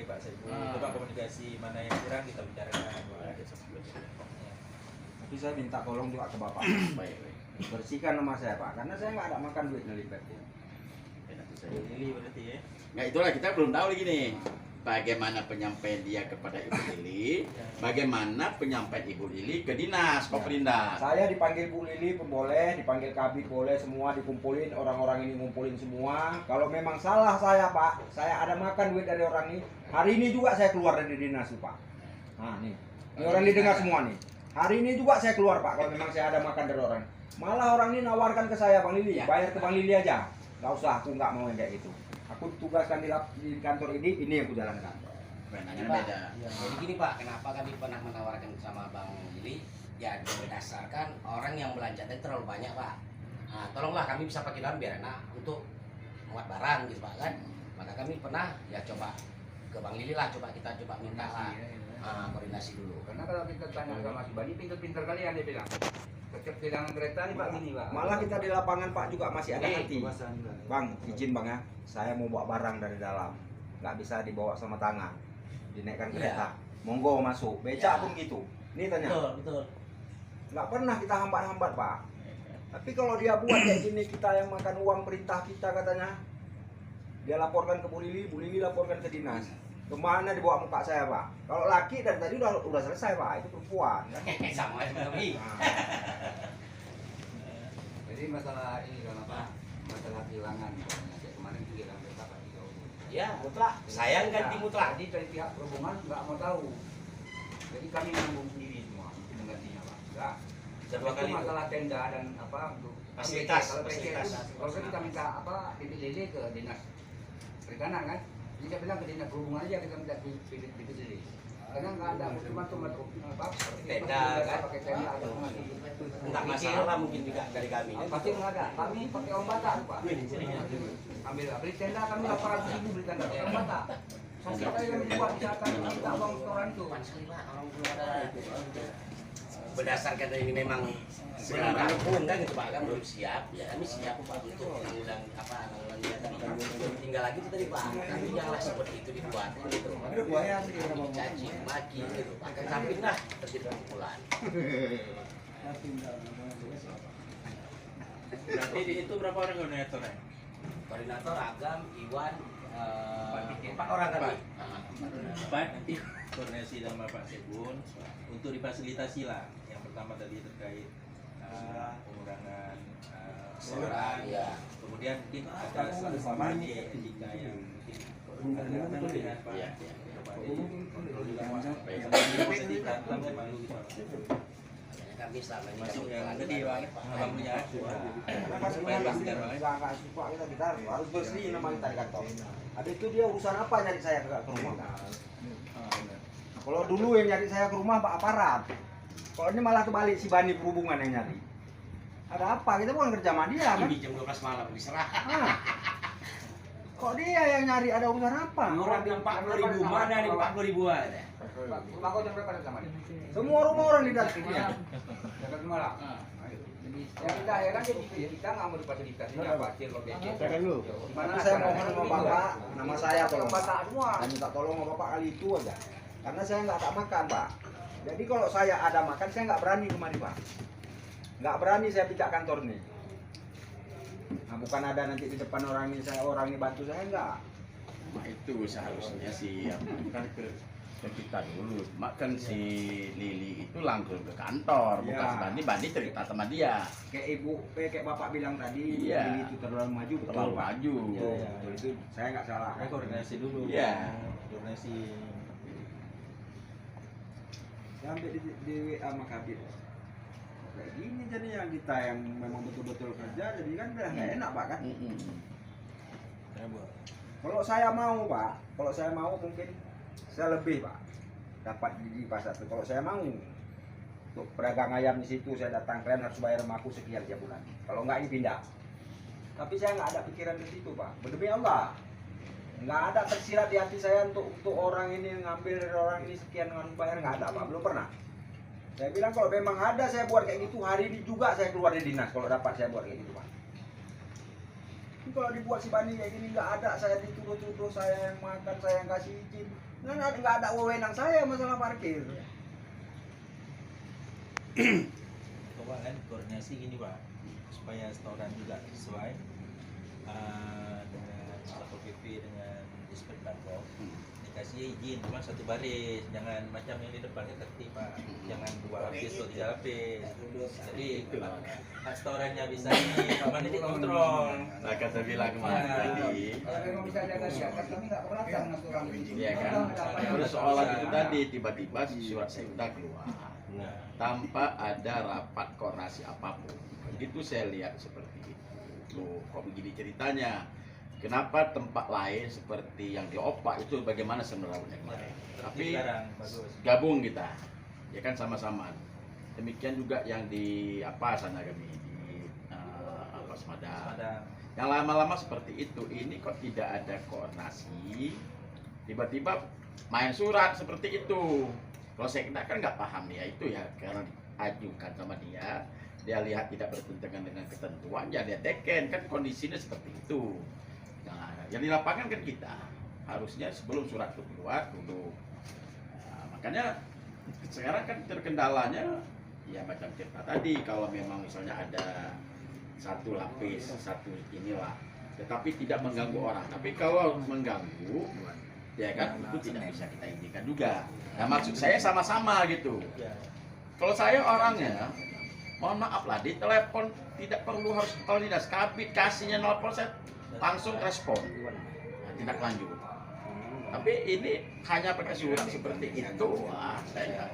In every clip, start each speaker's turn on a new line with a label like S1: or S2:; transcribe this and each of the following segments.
S1: Pak Saiful. Coba komunikasi mana yang kurang kita bicarakan.
S2: Tapi saya minta tolong juga ke Bapak.
S3: Baik.
S2: Bersihkan nama saya Pak, karena saya nggak ada makan duit ngelipet.
S1: Lili berarti ya.
S3: Nah itulah kita belum tahu lagi nih bagaimana penyampaian dia kepada Ibu Lili, bagaimana penyampaian Ibu Lili ke dinas Koperindah.
S2: Saya dipanggil Bu Lili pun boleh, dipanggil Kabit boleh, semua dikumpulin, orang-orang ini ngumpulin semua. Kalau memang salah saya Pak, saya ada makan duit dari orang ini, hari ini juga saya keluar dari dinas Pak. Nah nih, ini orang ini dengar semua nih. Hari ini juga saya keluar Pak, kalau memang saya ada makan dari orang. Malah orang ini nawarkan ke saya Bang Lili, bayar ke Bang Lili aja. Gak usah, aku nggak mau yang kayak gitu. Aku tugaskan di kantor ini yang aku jalankan.
S3: Benarnya
S4: Pak,
S3: beda.
S4: jadi gini Pak, kenapa kami pernah menawarkan sama Bang Lili? Ya berdasarkan orang yang belanja tadi terlalu banyak Pak. Nah, tolonglah kami bisa pakai dalam biar enak untuk muat barang gitu Pak kan. Maka kami pernah ya coba ke Bang Lili lah, kita coba minta lah koordinasi dulu.
S5: Karena kalau kita tanya sama si Bani, pinter-pinter kalian dia bilang. Kehilangan kereta nih Pak gini Pak.
S2: Malah kita di lapangan Pak juga masih ada hati. Bang, izin Bang ya, saya mau bawa barang dari dalam, nggak bisa dibawa sama tangan, dinaikkan kereta. Monggo masuk, becak pun gitu. Ini tanya.
S4: Betul.
S2: Nggak pernah kita hambat-hambat Pak. Tapi kalau dia buat kayak gini, kita yang makan uang perintah kita katanya, dia laporkan ke Bu Lili laporkan ke dinas. Kemana dibawa muka saya Pak? Kalau laki dari tadi udah selesai Pak, itu perempuan kan?
S4: Sama aja kami.
S5: Jadi masalah ini kan apa? Masalah kehilangan. Kayak kemarin kehilangan kereta Pak Tiga.
S4: Ya mutlak. Saya ganti mutlak.
S5: Jadi dari pihak perhubungan nggak mau tahu. Jadi kami nanggung sendiri semua untuk menggantinya Pak. Enggak.
S1: Dua kali
S5: Itu masalah tenda dan apa untuk
S4: Fasilitas.
S5: Kalau kita minta apa PPDD ke dinas perikanan kan? Jadi saya bilang ke dinas perhubungan aja kita minta PPDD. Karena nggak ada cuma apa
S4: Tenda kan?
S5: pakai tenda atau kemana.
S4: Entah masalah mungkin juga dari kami.
S5: Pasti nggak ada. Kami pakai Om Bata Pak. Beli tenda kami 800.000 beli tenda Om Bata. Sosial kali kami buat di saat kami minta uang setoran itu.
S4: Orang belum ada. Berdasarkan ini memang sekarang pun kan gitu Pak kan belum siap ya kami siap Pak untuk menanggulang dia tadi kan tinggal lagi itu tadi Pak tapi janganlah seperti itu dibuat gitu dicaci maki gitu Pak kan sampai lah terjadi pukulan.
S1: Berarti itu berapa orang koordinatornya?
S4: Koordinator Agam, Iwan, 4 orang kami.
S1: Empat, nanti koordinasi sama Pak Saiful untuk difasilitasi lah. Yang pertama tadi terkait pengurangan orang,
S4: ya.
S1: Kemudian mungkin ada sama etika yang mungkin dengan Pak
S4: Kami selama ini
S1: masuk yang gede banget, abang punya
S2: Karena kan sebenarnya nggak suka kita harus bersih nama kita di kantor. Habis itu dia urusan apa nyari saya ke rumah? Kalau dulu yang nyari saya ke rumah Pak aparat. Kalau ini malah kebalik si Bani perhubungan yang nyari. Ada apa? Kita bukan kerja sama dia kan?
S4: di jam 12 malam diserah.
S2: Kok dia yang nyari ada urusan apa?
S4: Orang yang 40.000 mana nih 40.000 aja.
S5: Rumah kau jam berapa sama dia?
S2: Semua rumah orang di dalam dia.
S5: Jaga rumah lah. Yang kita heran jadi kita nggak mau difasilitasi apa sih lo becek. Gimana
S2: Tapi saya mohon sama Bapak, nama saya tolong.
S5: Bapak semua.
S2: Saya minta tolong sama Bapak kali itu aja. Karena saya nggak ada makan Pak. Jadi kalau saya ada makan saya nggak berani kemari Pak. Nggak berani saya pijak kantor nih. Nah bukan ada nanti di depan orang ini bantu saya enggak.
S3: Nah, itu seharusnya sih bukan ke kita dulu. Makan si Lili itu langsung ke kantor, bukan si Bani cerita sama dia.
S2: Kayak Bapak bilang tadi,
S3: Iya.
S2: Lili itu terlalu maju, betul
S3: Terlalu
S2: Pak.
S3: maju.
S2: Iya, betul itu saya nggak salah.
S1: koordinasi dulu.
S3: Iya.
S1: Koordinasi.
S2: Saya sampai di WA sama Kabit. Kayak gini jadi yang kita yang memang betul-betul kerja, jadi kan udah nggak enak Pak kan. Kalau saya mau Pak, kalau saya mau mungkin saya lebih Pak dapat di pasar itu. Kalau saya mau untuk pedagang ayam di situ saya datang kalian harus bayar sama aku sekian tiap bulan. Kalau nggak ini pindah. Tapi saya nggak ada pikiran di situ Pak. Demi Allah, nggak ada tersirat di hati saya untuk orang ini ngambil dari orang ini sekian harus bayar, nggak ada Pak. Belum pernah. Saya bilang kalau memang ada saya buat kayak gitu hari ini juga saya keluar dari dinas kalau dapat saya buat kayak gitu Pak. Ini kalau dibuat si Bani kayak gini nggak ada saya dituduh-tuduh, saya yang makan, saya yang kasih izin. Nggak ada wewenang saya masalah parkir.
S1: Coba kan koordinasi gini Pak, supaya setoran juga sesuai dengan Satpol PP dengan Disperindakom. Dikasih izin cuma satu baris, jangan macam yang di depannya tertib Pak, jangan 2 lapis atau 3 lapis. Jadi setorannya bisa ini, Pak Mandi dikontrol.
S3: Nah, kata bilang kemarin tadi,
S5: Kalau memang bisa jaga di atas, kami nggak keberatan dengan aturan ini.
S3: ya kan, persoalan itu tadi tiba-tiba surat sekda keluar tanpa ada rapat koordinasi apapun. Begitu saya lihat seperti itu. Loh, kok begini ceritanya? Kenapa tempat lain seperti yang di Opak itu bagaimana sebenarnya kemarin? Tapi
S1: Sekarang bagus.
S3: gabung kita, ya kan sama-sama. Demikian juga yang di apa sana kami di apa Semada.
S1: Ada
S3: Yang lama-lama seperti itu, ini kok tidak ada koordinasi, tiba-tiba main surat seperti itu. Kalau saya kira kan nggak paham ya itu ya, karena diajukan sama dia lihat tidak bertentangan dengan ketentuan, ya dia teken, kan kondisinya seperti itu. Nah, yang di lapangan kan kita harusnya sebelum surat itu keluar dulu. Nah, makanya sekarang kan terkendalanya ya macam cerita tadi, kalau memang misalnya ada satu lapis, satu inilah, tetapi tidak mengganggu orang. Tapi kalau mengganggu, ya kan itu tidak bisa kita izinkan juga. Nah, maksud saya sama-sama gitu.
S1: ya.
S3: Kalau saya orangnya, mohon maaf lah, di telepon tidak perlu harus kalau dinas kabit kasihnya 0%, langsung respon, nah, tindak lanjut. Tapi ini hanya pakai surat seperti itu, wah, saya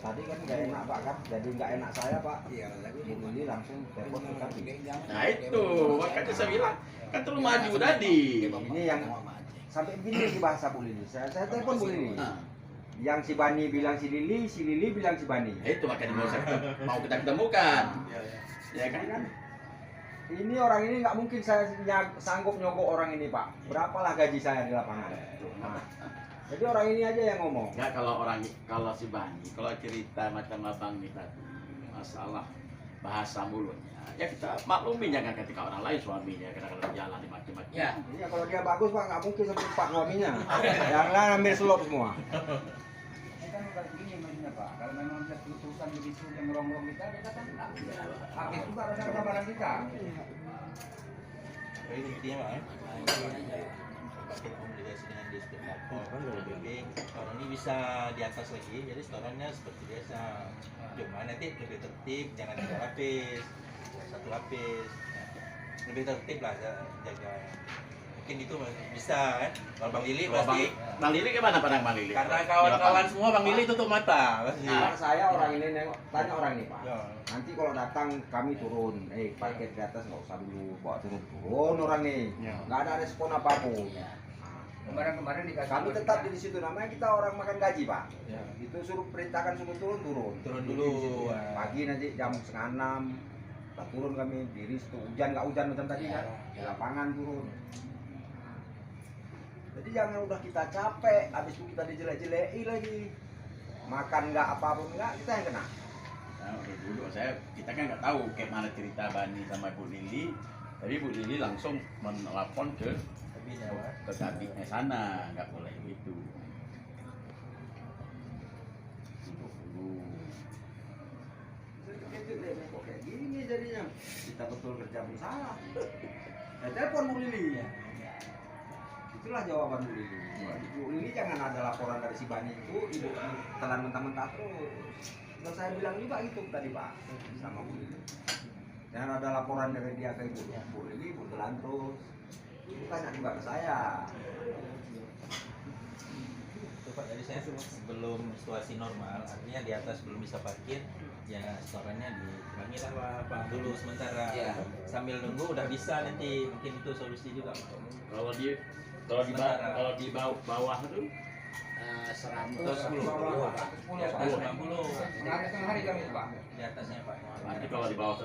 S2: Tadi kan nggak enak Pak kan, jadi nggak enak saya Pak. Ini langsung telepon ke kami.
S3: nah itu makanya saya bilang kan terlalu maju tadi.
S2: Ini yang sampai begini di bahasa Bu Lili. Saya telepon Bu Lili.
S3: Nah,
S2: Yang si Bani bilang si Lili bilang si Bani.
S3: itu makanya mau kita ketemukan, ya kan?
S2: Kan ini orang ini nggak mungkin saya sanggup nyogok orang ini Pak. Berapalah gaji saya di lapangan. Nah, jadi orang ini aja yang ngomong.
S3: Enggak, kalau si Bani, kalau cerita macam abang ini tadi, masalah bahasa mulutnya, ya kita maklumi jangan ketika orang lain suaminya kadang-kadang jalan dimaki-maki.
S4: Ya,
S2: Iya kalau dia bagus Pak nggak mungkin seperti Pak suaminya. Yang lain ambil selop semua.
S5: Ini kan bukan begini mainnya Pak. Kalau memang ada urusan begitu yang ngerong-ngerong kita kan habis juga ada barang kita.
S1: Jadi intinya Pak, pakai komunikasi dengan Disperindakom, orang ini bisa di atas lagi, jadi setorannya seperti biasa. Cuma nanti lebih tertib, jangan 3 lapis, 1 lapis. Lebih tertib lah jaga. Mungkin itu bisa kan? Kalau Bang Lili pasti.
S3: Bang Lili gimana pandang Bang Lili?
S1: Karena kawan-kawan semua Bang Lili tutup mata pasti.
S3: Nah.
S2: Saya orang ini nengok, tanya orang ini Pak.
S1: Ya.
S2: Nanti kalau datang kami turun, parkir di atas nggak usah dulu, bawa turun orang nih,
S3: Ya.
S2: nggak ada respon apapun.
S5: Kemarin dikasih
S2: Kami tetap di situ, namanya kita orang makan gaji Pak.
S1: Ya.
S2: Itu suruh perintahkan suruh turun.
S1: Turun dulu.
S2: Pagi nanti jam 5:30 kita turun kami diri situ, hujan nggak hujan macam tadi kan, di lapangan turun. Jadi jangan udah kita capek, habis itu kita dijelek-jeleki lagi. Makan nggak apapun nggak, kita yang kena.
S3: Nah, dulu kita kan nggak tahu kayak mana cerita Bani sama Bu Lili. Tapi Bu Lili langsung menelpon ke kabitnya sana, nggak boleh gitu.
S2: Kok kayak gini jadinya? Kita betul kerja bersalah. Saya telepon Bu Lili. Itulah jawaban Bu Lili. Bu Lili jangan ada laporan dari si Bani itu, ibu telan mentah-mentah terus. Dan saya bilang juga gitu tadi Pak sama Bu Lili. Jangan ada laporan dari dia ke ibu. Bu Lili, ibu telan terus. Ibu tanya juga ke saya.
S1: Pak, jadi saya sebelum situasi normal, artinya di atas belum bisa parkir, ya setorannya dikurangi lah Pak dulu sementara.
S4: Ya.
S1: Sambil nunggu udah bisa nanti, mungkin itu solusi juga Pak.
S3: Kalau di bawah itu
S4: 110.
S1: Di atas 90,
S5: Hari tengah hari kami Pak.
S1: di atasnya Pak.
S3: nanti kalau di bawah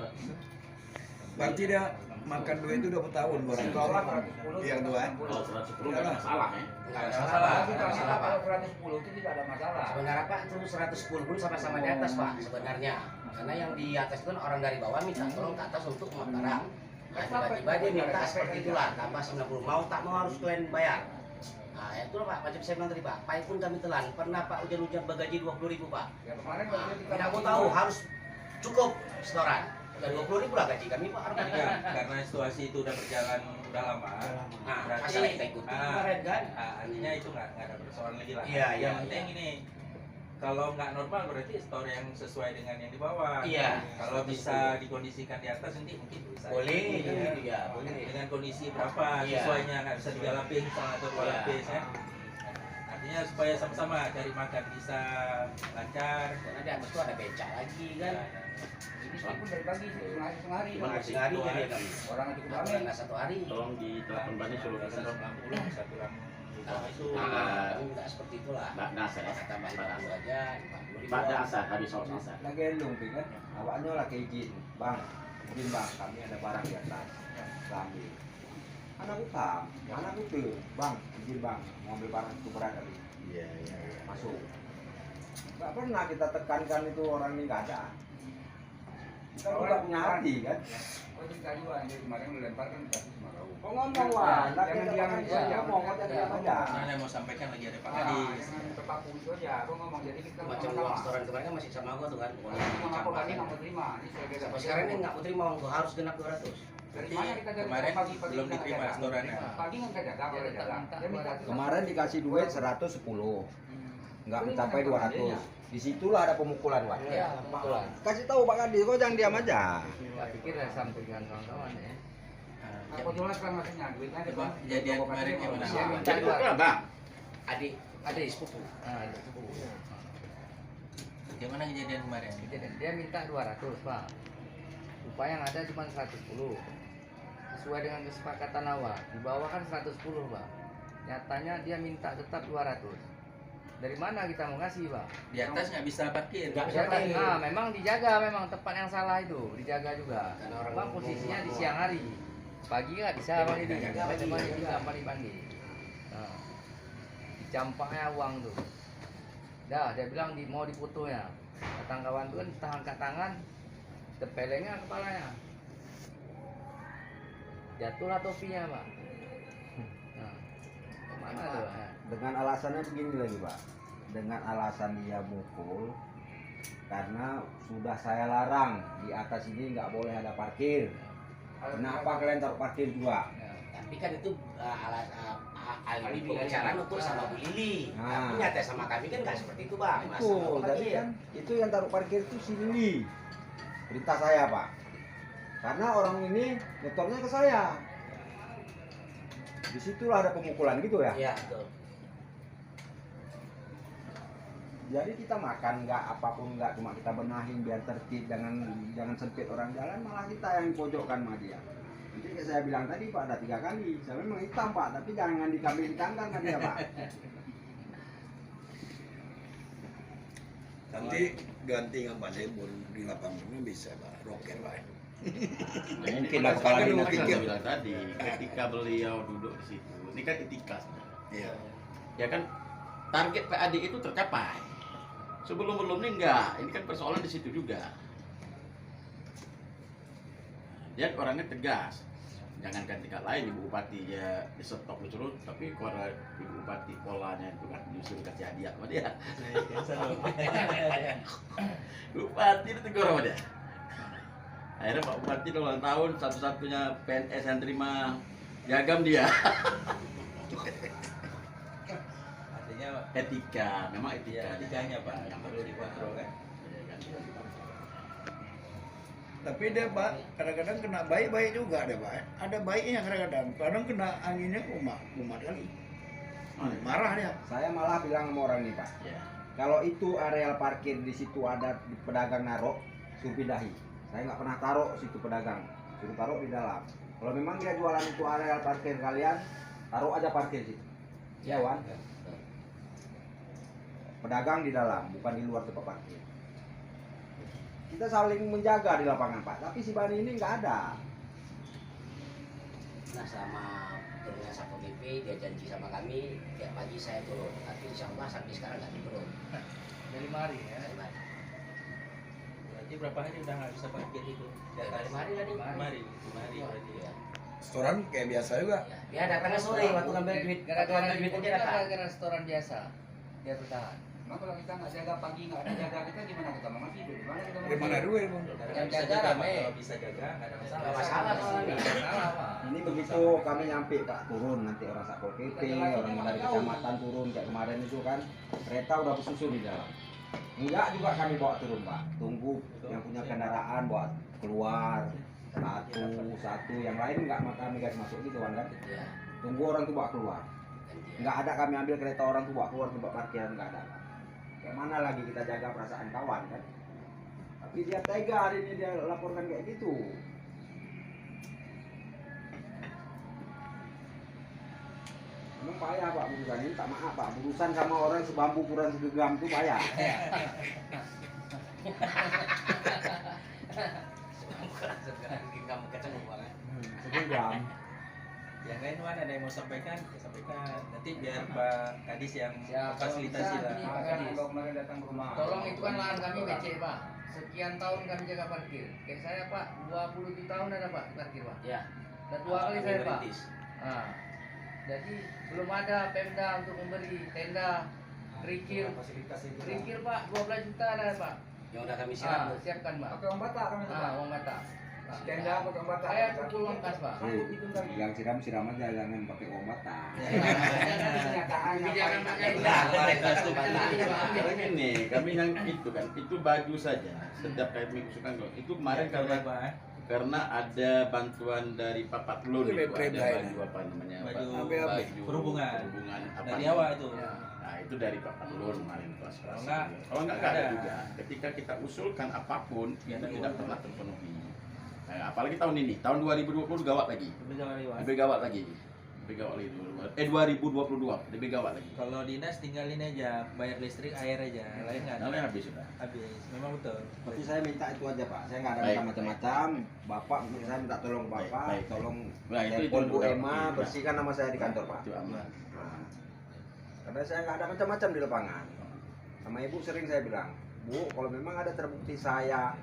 S6: Berarti dia makan duit itu 20 tahun
S5: Kalau
S6: orang.
S5: 110,
S6: Yang tua.
S3: kalau 110 nggak ada masalah ya.
S4: Enggak ada
S1: Masalah.
S4: masalah.
S5: Tapi
S4: Nggak masalah, Pak.
S5: kalau 110 itu tidak ada masalah.
S4: Sebenarnya Pak itu 110 pun sama-sama di atas Pak sebenarnya. Karena yang di atas itu kan orang dari bawah minta tolong ke atas untuk muat barang. tiba-tiba dia minta seperti itulah, tambah 90, mau tak mau harus kalian bayar. Nah, ya itulah Pak, macam saya bilang tadi Pak, Pak pun kami telan, pernah Pak hujan-hujan bergaji 20.000 Pak.
S5: Ya kemarin
S4: Nah,
S5: kita
S4: tidak mau tahu, harus cukup setoran. Dan 20.000 lah gaji kami Pak.
S1: Karena situasi itu udah berjalan udah lama.
S4: Nah,
S1: berarti
S4: masalah kita ikuti kemarin kan.
S1: artinya itu nggak ada persoalan lagi lah.
S4: Iya,
S1: Yang
S4: iya,
S1: penting ini kalau nggak normal berarti store yang sesuai dengan yang di bawah.
S4: Iya.
S1: Kalau bisa dikondisikan di atas nanti mungkin bisa.
S4: Boleh,
S1: Iya.
S4: gitu ya, boleh.
S1: Dengan kondisi berapa
S4: Iya.
S1: sesuainya, nggak bisa 3 lapis misalnya atau 2
S4: Iya.
S1: lapis ya. Artinya supaya sama-sama cari makan bisa lancar.
S4: Karena di atas itu ada becak lagi kan.
S5: pun dari pagi setengah hari.
S4: Cuma sehari jadi kami.
S5: Orang cukup
S4: Kalau
S5: ramai.
S4: nggak 1 hari.
S3: Tolong di telepon Bani suruh
S1: Bisa
S3: kita
S1: 90 satu lampu. Itu
S4: Nah, enggak seperti itulah.
S3: Mbak Nasar ya.
S4: Tambah 40 aja, 40.000.
S3: Pak Dasar habis sholat asar.
S2: Lagi elung tuh kan, awaknya lah ke izin, bang, izin bang, kami ada barang di atas, ambil. Anak utang, anak itu, bang, izin bang, mau ambil barang itu berat tadi,
S3: Iya.
S2: masuk. Gak pernah kita tekankan itu orang ini nggak ada. Kita juga punya hati kan.
S5: Oh cerita juga, yang kemarin melempar kan kasih sama kau.
S2: Kok ngomong wah,
S5: Jangan
S2: kita
S5: diam
S2: makan
S5: aja.
S2: dia ngomong aja diam aja.
S1: Nah, yang mau sampaikan lagi ada Pak
S5: Ah,
S1: Gadis.
S5: jangan terpaku itu aja. Kau ngomong jadi kita
S4: Macam uang setoran kemarin kan masih sama gua tuh kan. Pokoknya
S5: Mau apa
S4: dicampakkan.
S5: kami nggak mau terima. Ini saya kira.
S4: Sampai sekarang ini nggak mau terima uang gua, harus genap 200.
S5: Dari mana kita dari
S1: Kemarin
S5: pagi-pagi
S1: belum
S5: kita
S1: diterima
S5: jaga?
S1: setorannya.
S5: Pagi nggak kita jaga, kalau jaga. Dia minta
S2: Kemarin dikasih duit 110, nggak mencapai 200. Disitulah ada pemukulan Pak.
S4: Iya, betul.
S2: Kasih tahu Pak Kadis, kok jangan diam aja.
S7: Saya pikir saya sampaikan kawan-kawan ya.
S5: Aku jelaskan maksudnya duitnya
S1: Coba kejadian kemarin gimana?
S7: Saya minta
S3: Jadi
S7: dua.
S3: berapa, Bang?
S4: Adik, ada sepupu.
S7: Nah, itu sepupu.
S1: Gimana kejadian kemarin?
S7: Dia minta 200 Pak. Upaya yang ada cuma 110. Sesuai dengan kesepakatan awal. Di bawah kan 110 Pak. Nyatanya dia minta tetap 200. Dari mana kita mau ngasih Pak?
S1: Di atas nggak bisa parkir.
S4: Nggak bisa parkir.
S7: Nah, memang dijaga, memang tempat yang salah itu dijaga juga.
S4: Karena orang
S7: Bang posisinya di siang hari, pagi nggak bisa bang ini, cuma dipanggil. Nah, dicampaknya uang tuh. Dah, dia bilang mau dipoto ya. Datang kawan tuh kan kita angkat tangan, tepelengnya kepalanya. Jatuhlah topinya pak. Nah, kemana tuh?
S2: Dengan alasannya begini lagi Pak, dengan alasan dia mukul karena sudah saya larang di atas ini nggak boleh ada parkir. Kenapa kalian taruh parkir juga?
S4: Tapi kan itu alibi pembicaraan untuk sama Bu Lili.
S2: Nah.
S4: Tapi nyata sama kami kan nggak seperti itu bang.
S2: Itu tadi kan itu yang taruh parkir itu si Lili. Perintah saya Pak, karena orang ini nyetornya ke saya. Disitulah ada pemukulan gitu ya.
S4: Iya betul.
S2: Jadi kita makan nggak apapun nggak, cuma kita benahin biar tertib, jangan sempit orang jalan, malah kita yang pojokkan sama dia. Jadi kayak saya bilang tadi Pak, ada 3 kali, saya memang hitam Pak, tapi jangan dikambing ditangkang kan dia Pak.
S6: Nanti ganti gambar lebur di lapangannya bisa Pak, rocker Pak.
S2: Mungkin lah kepala
S3: Kan
S2: dinas
S3: mungkin
S2: itu.
S3: saya bilang tadi, ketika beliau duduk di situ, ini kan etika sebenarnya.
S6: Iya.
S3: Ya kan target PAD itu tercapai. Sebelum ini enggak, ini kan persoalan di situ juga. Dia orangnya tegas. Jangankan tingkat lain, Ibu Bupati ya di stop disuruh, tapi kalau Ibu Bupati polanya itu kan disuruh kasih hadiah sama dia. Bupati itu tegur sama dia. Akhirnya Pak Bupati ulang tahun, satu-satunya PNS yang terima piagam dia.
S1: Artinya
S3: Etika, memang etika.
S1: ya etikanya Pak yang perlu dikontrol kan.
S6: Tapi dia Pak, kadang-kadang kena baik-baik juga deh Pak. Ada baiknya kadang-kadang. Kadang kena anginnya kumat kali. Marah dia.
S2: Saya malah bilang sama orang ini Pak,
S3: Ya.
S2: kalau itu areal parkir di situ ada pedagang naruh, suruh pindahi. Saya nggak pernah taruh situ pedagang, suruh taruh di dalam. Kalau memang dia jualan itu areal parkir kalian, taruh aja parkir situ. Ya Wan, pedagang di dalam, bukan di luar tempat parkir. Kita saling menjaga di lapangan Pak, tapi si Bani ini nggak ada.
S4: Nah sama turunnya Satpol PP dia janji sama kami tiap pagi saya turun. Tapi insya Allah sampai sekarang nggak turun.
S7: Dari mari ya.
S1: Berarti Berarti berapa hari udah nggak bisa parkir itu?
S4: Ya, kemarin tadi.
S1: Kemarin berarti ya.
S6: Setoran kayak biasa juga.
S4: Ya datangnya sore waktu ngambil duit.
S7: Gara-gara
S4: duit
S7: itu
S4: aja datang.
S7: gara-gara setoran biasa. Dia bertahan.
S5: Nah, kalau kita nggak jaga pagi, nggak ada jaga kita gimana kita mau mati? Di mana kita mau
S6: Dari mana
S5: mati?
S6: duit, Bang?
S7: Yang
S1: Bisa
S7: jaga
S1: Pak.
S7: rame.
S1: Kalau bisa jaga nggak ada masalah.
S4: Nggak masalah soalnya.
S7: Nggak masalah, Pak.
S2: Ini begitu kami nyampe Pak, turun nanti orang Satpol PP, orang dari kecamatan turun kayak kemarin itu kan, kereta udah bersusun di dalam. Enggak juga kami bawa turun Pak, tunggu yang punya kendaraan bawa keluar satu, yang lain enggak kami kasih masuk gitu kan,
S4: Iya.
S2: tunggu orang tuh bawa keluar. Enggak ada kami ambil kereta orang tuh bawa keluar tempat parkiran, enggak ada. Kayak mana lagi kita jaga perasaan kawan kan? Tapi dia tega hari ini dia laporkan kayak gitu. Memang payah Pak urusan ini, tak maaf Pak, urusan sama orang sebambu kurang segegam itu payah.
S4: Kamu ketemu banget.
S2: Segegam.
S1: Yang lain Wan ada yang mau sampaikan? Ya, sampaikan. Nanti biar Pak Kadis yang
S7: Siap,
S1: fasilitasi
S7: siap,
S1: lah.
S7: ini.
S5: Nah, kan kalau kemarin datang ke rumah.
S7: Tolong itu kan lahan kami becek, Pak. Sekian tahun kami jaga parkir. Kayak saya, Pak, 27 tahun ada, Pak, parkir, Pak.
S4: Ya.
S7: Dan 2 kali
S1: Kami
S7: saya, Pak.
S1: merintis.
S7: Nah, jadi belum ada Pemda untuk memberi tenda, kerikil. Kerikil, Pak, 12 juta ada, Pak.
S4: Yang udah kami siram.
S7: Siapkan, Pak.
S5: Pakai uang Batak kami tuh, Pak.
S7: Uang mata.
S5: Tenda pakai uang Batak.
S7: Saya pukul uang kas, Pak.
S5: Sanggup itu tadi.
S2: Yang siram aja, jangan pakai uang bata.
S5: Kenyataan
S7: Kebijakan
S5: apa
S7: pakai
S5: itu?
S4: Nah, kemarin pas tuh
S3: Sekarang ini kami yang itu kan, itu baju saja. Setiap kami usulkan itu kemarin karena ada bantuan dari Pak Patlun
S6: Itu
S3: itu ada
S6: Pemda
S3: baju apa namanya
S1: Baju
S3: perhubungan apa
S1: Dari awal itu.
S3: ya. Nah itu dari Pak Patlun kemarin itu
S1: Kalau enggak,
S3: kalau enggak ada
S1: ada.
S3: juga ketika kita usulkan apapun
S1: Ya,
S3: itu
S1: tapi
S3: tidak
S1: uang.
S3: pernah terpenuhi. Nah, apalagi tahun ini tahun 2020 gawat lagi
S1: Lebih jauh lagi, Wan.
S3: lebih gawat lagi 2022 lebih gawat lagi
S1: Kalau dinas tinggalin aja, bayar listrik, air aja, lain nggak ada.
S3: lain habis sudah.
S1: Habis, memang betul.
S2: Tapi saya minta itu aja Pak, saya nggak ada
S3: Baik,
S2: minta macam-macam. Bapak, saya minta tolong ke
S3: Baik,
S2: Bapak,
S3: baik.
S2: tolong
S3: Nah, itu
S2: telepon Bu
S3: udah
S2: Emma,
S3: oke.
S2: bersihkan nama saya di kantor Pak.
S3: Itu aman.
S2: Nah, karena saya nggak ada macam-macam di lapangan. Sama Ibu sering saya bilang, Bu, kalau memang ada terbukti saya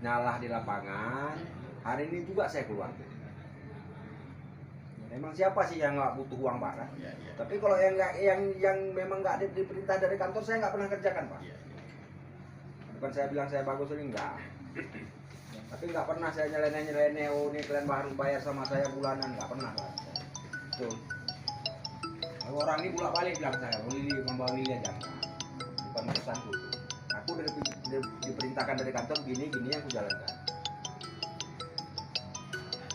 S2: nyalah di lapangan, hari ini juga saya keluar. Memang siapa sih yang nggak butuh uang Pak kan?
S3: Iya, iya.
S2: Tapi kalau yang nggak yang memang nggak diperintah dari kantor saya nggak pernah kerjakan Pak.
S3: Iya, iya.
S2: Bukan saya bilang saya bagus ini enggak. Tapi nggak pernah saya nyeleneh oh ini kalian baru bayar sama saya bulanan nggak pernah Pak. Betul. Lalu orang ini bolak balik bilang saya, oh Lili membawa Lili aja. Bukan urusanku. Aku diperintahkan dari kantor gini yang aku jalankan.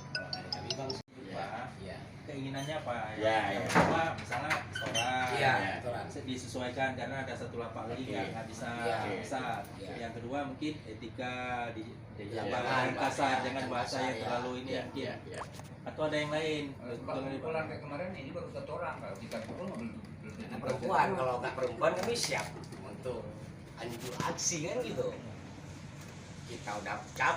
S4: Kalau dari kami Bang,
S1: Pak,
S4: iya.
S1: keinginannya apa?
S3: Ya,
S1: Yang
S3: ya.
S1: pertama, misalnya setoran.
S4: Iya,
S3: Ya.
S4: aturan.
S1: Disesuaikan karena ada satu lapak lagi
S3: Oke.
S1: nggak bisa
S4: Iya.
S1: besar.
S4: Iya.
S1: Yang kedua mungkin etika di
S4: Iya,
S1: apa,
S4: jangan
S1: kasar,
S4: bahasa,
S1: jangan
S4: jangan
S1: bahasa
S4: bahasa,
S1: yang
S4: ya.
S1: terlalu ini
S3: Iya,
S1: mungkin.
S3: iya, iya.
S1: Atau ada yang lain.
S5: Pulang kayak kemarin ini baru 1 orang, kalau kita pun belum.
S4: Karena perempuan, kalau nggak perempuan kami siap untuk anjur aksi kan gitu. Kita udah capek.